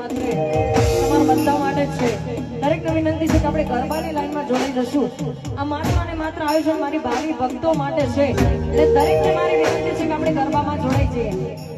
માત્ર તમારા બધા માટે જ છે. દરેકને વિનંતી છે કે આપણે ગરબાની લાઈનમાં જોડાઈ જશું. આ માત્ર અને માત્ર આયોજન મારી ભાવિ ભક્તો માટે છે, એટલે દરેકને મારી વિનંતી છે કે આપણે ગરબામાં જોડાઈ જઈએ.